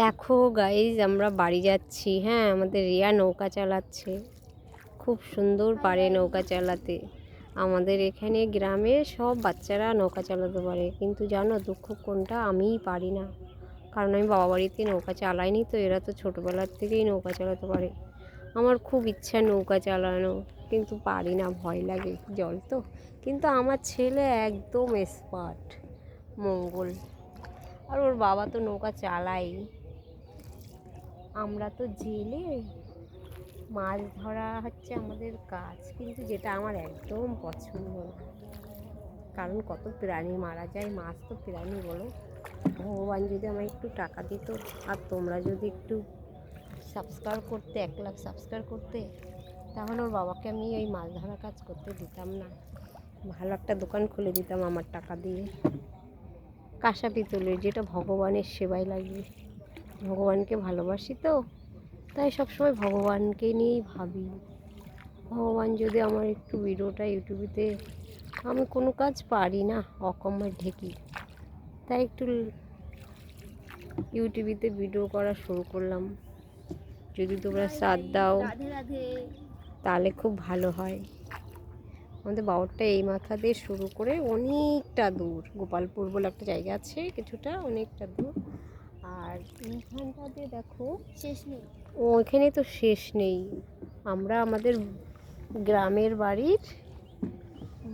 দেখো গাইজ, আমরা বাড়ি যাচ্ছি। হ্যাঁ, আমাদের রিয়া নৌকা চালাচ্ছে, খুব সুন্দর পারে নৌকা চালাতে। আমাদের এখানে গ্রামে সব বাচ্চারা নৌকা চালাতে পারে, কিন্তু জানো দুঃখ কোনটা, আমিই পারি না। কারণ আমি বাবা বাড়িতে নৌকা চালাইনি, তো এরা তো ছোটোবেলার থেকেই নৌকা চালাতে পারে। আমার খুব ইচ্ছা নৌকা চালানো, কিন্তু পারি না, ভয় লাগে জল তো। কিন্তু আমার ছেলে একদম এক্সপার্ট, মঙ্গল। আর ওর বাবা তো নৌকা চালাই। আমরা তো জেলে, মাছ ধরা হচ্ছে আমাদের কাজ, কিন্তু যেটা আমার একদম পছন্দ না। কারণ কত প্রাণী মারা যায়, মাছ তো প্রাণী বলো। ভগবান যদি আমায় একটু টাকা দিত, আর তোমরা যদি একটু সাবস্ক্রাইব করতে, 1 লাখ সাবস্ক্রাইব করতে, তাহলে ওর বাবাকে আমি ওই মাছ ধরা কাজ করতে দিতাম না, ভালো একটা দোকান খুলে দিতাম আমার টাকা দিয়ে, কাঁসা পিতলের, যেটা ভগবানের সেবায় লাগবে। ভগবানকে ভালোবাসি তো, তাই সবসময় ভগবানকে নিয়েই ভাবি। ভগবান যদি আমার একটু ভিডিওটা ইউটিউবেতে, আমি কোনো কাজ পারি না, অকম্মার ঢেকি, তাই একটু ইউটিউবেতে ভিডিও করা শুরু করলাম। যদি তোমরা সাথ দাও তাহলে খুব ভালো হয়। আমাদের বাবরটা এই মাথা দিয়ে শুরু করে অনেকটা দূর, গোপালপুর বলে একটা জায়গা আছে, কিছুটা অনেকটা দূর। আর এইখানটাতে দেখো শেষ নেই, ওইখানে তো শেষ নেই। আমরা আমাদের গ্রামের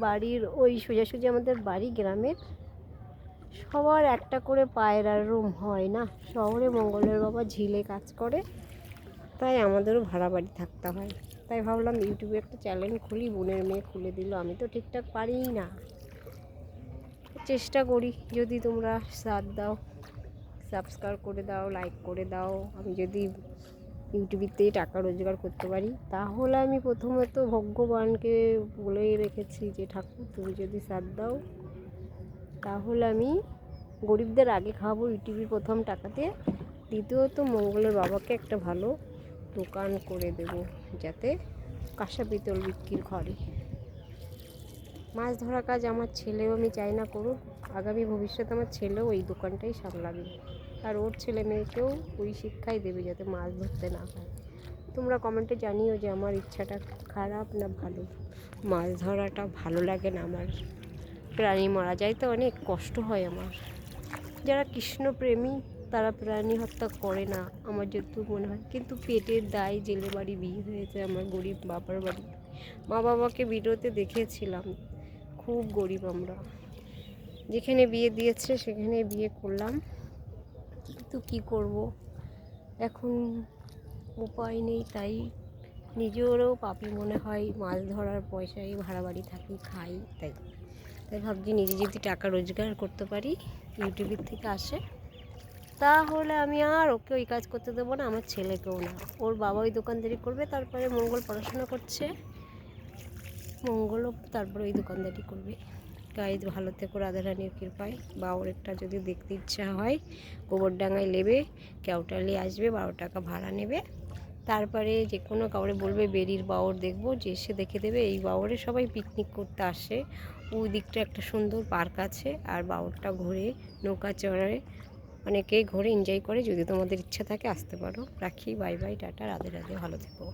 বাড়ির ওই সোজাসুজি আমাদের বাড়ি গ্রামের। সবার একটা করে পায়রার রুম হয় না, শহরে মঙ্গলের বাবা ঝিলে কাজ করে, তাই আমাদেরও ভাড়া বাড়ি থাকতে হয়। তাই ভাবলাম ইউটিউবে একটা চ্যানেল খুলি, বোনের মেয়ে খুলে দিল। আমি তো ঠিকঠাক পারিই না, চেষ্টা করি। যদি তোমরা সাথ দাও, সাবস্ক্রাইব করে দাও, লাইক করে দাও, আমি যদি ইউটিউবেতেই টাকা রোজগার করতে পারি, তাহলে আমি প্রথমত ভগবানকে বলেই রেখেছি যে ঠাকুর তুমি যদি সাথ দাও, তাহলে আমি গরিবদের আগে খাওয়াবো ইউটিউবের প্রথম টাকাতে। দ্বিতীয়ত মঙ্গলের বাবাকে একটা ভালো দোকান করে দেব, যাতে কাঁসা পিতল বিক্রির ঘরে। মাছ ধরা কাজ আমার ছেলেও আমি চাই না করুক, আগামী ভবিষ্যতে আমার ছেলেও এই দোকানটাই সামলাবে, আর ওর ছেলে মেয়েকেও ওই শিক্ষাই দেবে যাতে মাছ ধরতে না হয়। তোমরা কমেন্টে জানিও যে আমার ইচ্ছাটা খারাপ না ভালো। মাছ ধরাটা ভালো লাগে না আমার, প্রাণী মারা যায় তো অনেক কষ্ট হয় আমার। যারা কৃষ্ণপ্রেমী তারা প্রাণী হত্যা করে না আমার যতটুকু মনে হয়, কিন্তু পেটের দায় জেলে বাড়ি বিয়ে হয়েছে আমার গরিব বাবার বাড়ি। মা বাবাকে ভিডিওতে দেখেছিলাম, খুব গরিব আমরা, যেখানে বিয়ে দিয়েছে সেখানে বিয়ে করলাম, কিন্তু কী করব, এখন উপায় নেই। তাই নিজেরও পাপি মনে হয়, মাছ ধরার পয়সায় ভাড়া বাড়ি থাকি, খাই। তাই ভাবছি নিজে যদি টাকা রোজগার করতে পারি ইউটিউবের থেকে আসে, তাহলে আমি আর ওকে ওই কাজ করতে দেবো না, আমার ছেলেকেও না। ওর বাবা ওই দোকানদারি করবে, তারপরে মঙ্গল পড়াশোনা করছে, মঙ্গলও তারপরে ওই দোকানদারি করবে। গাইজ ভালো থেকো রাধারানীর কৃপায়। বাউরেরটা যদি দেখতে ইচ্ছা হয়, গোবরডাঙ্গায় নেবে, কেওটালি আসবে, 12 টাকা ভাড়া নেবে। তারপরে যে কোনো কাউরে বলবে বেরির বাউর দেখবো, যে এসে দেখে দেবে। এই বাউরে সবাই পিকনিক করতে আসে, ওই দিকটা একটা সুন্দর পার্ক আছে, আর বাউরটা ঘুরে নৌকা চড়ে অনেকেই ঘুরে এনজয় করে। যদি তোমাদের ইচ্ছা থাকে আসতে পারো। রাখি, bye bye, tata, Radhe Radhe, ভালো থেকো।